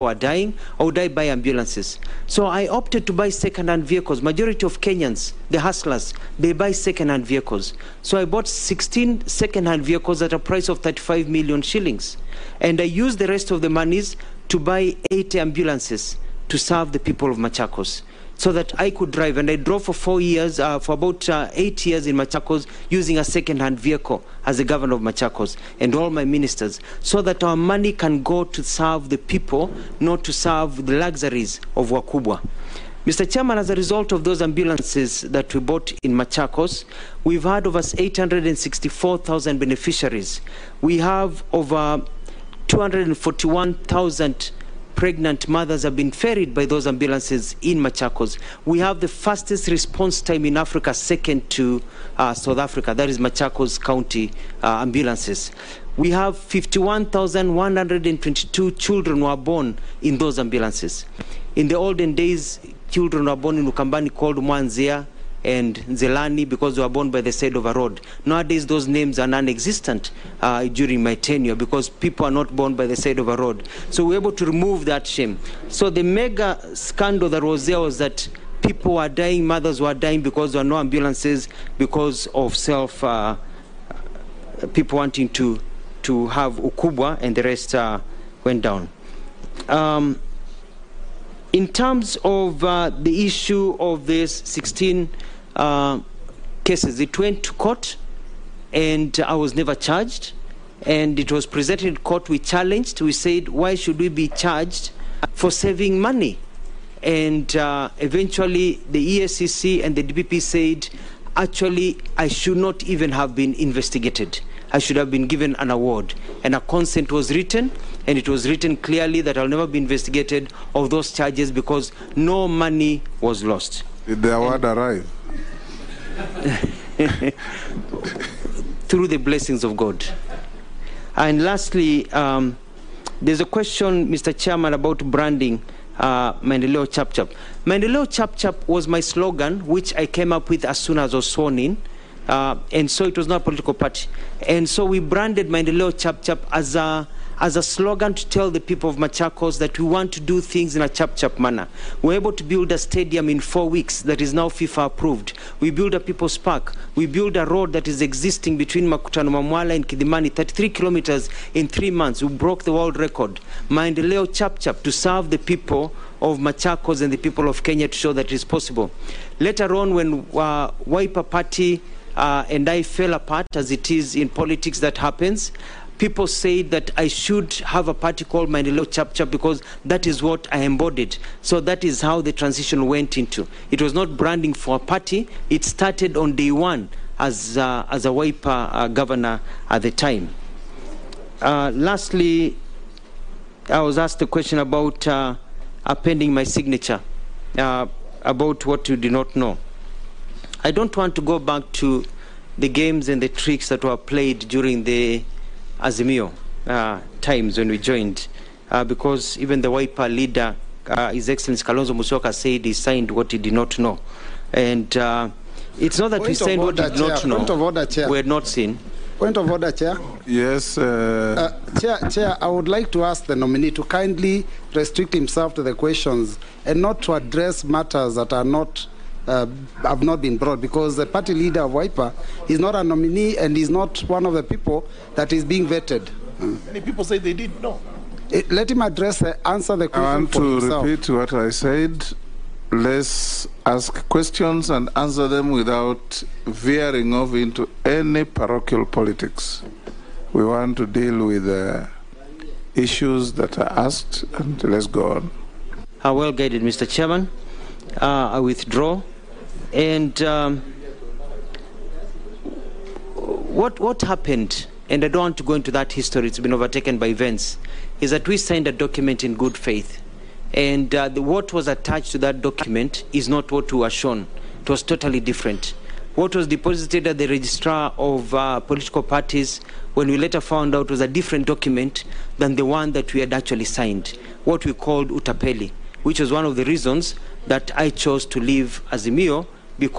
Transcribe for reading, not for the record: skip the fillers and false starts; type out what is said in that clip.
are dying, I would buy ambulances. So I opted to buy second-hand vehicles. Majority of Kenyans, the hustlers, they buy second-hand vehicles. So I bought 16 second-hand vehicles at a price of 35 million shillings. And I used the rest of the monies to buy 80 ambulances to serve the people of Machakos, so that I could drive. And I drove for 4 years, for about 8 years in Machakos, using a second-hand vehicle as the governor of Machakos and all my ministers, so that our money can go to serve the people, not to serve the luxuries of Wakubwa. Mr. Chairman, as a result of those ambulances that we bought in Machakos, we've had over 864,000 beneficiaries. We have over 241,000 pregnant mothers have been ferried by those ambulances in Machakos. We have the fastest response time in Africa, second to South Africa. That is Machakos County ambulances. We have 51,122 children were born in those ambulances. In the olden days, children were born in Ukambani called Mwanzia and Nzelani because they were born by the side of a road. Nowadays, those names are non-existent during my tenure because people are not born by the side of a road. So we were able to remove that shame. So the mega scandal that was there was that people were dying, mothers were dying because there were no ambulances, because of people wanting to have Ukubwa, and the rest went down. In terms of the issue of these 16 cases, it went to court, and I was never charged. And it was presented in court. We challenged. We said, why should we be charged for saving money? And eventually, the ESCC and the DPP said, actually, I should not even have been investigated. I should have been given an award. And a consent was written, and it was written clearly that I'll never be investigated of those charges because no money was lost. Did the award arrive? Through the blessings of God. And lastly, there's a question, Mr. Chairman, about branding Maendeleo Chap Chap. Maendeleo Chap Chap was my slogan, which I came up with as soon as I was sworn in. And so it was not a political party. And so we branded Maendeleo Chap Chap as a slogan to tell the people of Machakos that we want to do things in a chap-chap manner. We're able to build a stadium in 4 weeks that is now FIFA approved. We build a people's park. We build a road that is existing between Makutano Mamwala and Kidimani, 33 kilometers in 3 months. We broke the world record. Maendeleo Chap-Chap to serve the people of Machakos and the people of Kenya to show that it is possible. Later on, when Wiper Party and I fell apart, as it is in politics that happens, people said that I should have a party called Maendeleo Chap Chap because that is what I embodied. So that is how the transition went into. It was not branding for a party. It started on day one as a Wiper governor at the time. Lastly, I was asked a question about appending my signature, about what you did not know. I don't want to go back to the games and the tricks that were played during the Azimio times when we joined, because even the Wiper leader, His Excellency Kalonzo Musyoka, said he signed what he did not know. And it's not that we signed what we did not know. Point of order, Chair. We had not seen. Point of order, Chair. Yes. Chair, I would like to ask the nominee to kindly restrict himself to the questions and not to address matters that are not have not been brought, because the party leader of Wiper is not a nominee and is not one of the people that is being vetted. Many people say they didn't know. Let him answer the question. I want for to himself. repeat what I said. Let's ask questions and answer them without veering off into any parochial politics. We want to deal with issues that are asked, and let's go on. Well guided, Mr. Chairman. I withdraw. And what happened, and I don't want to go into that history, it's been overtaken by events, is that we signed a document in good faith. And what was attached to that document is not what we were shown. It was totally different. What was deposited at the registrar of political parties, when we later found out, was a different document than the one that we had actually signed, what we called Utapeli, which was one of the reasons that I chose to leave Azimio, because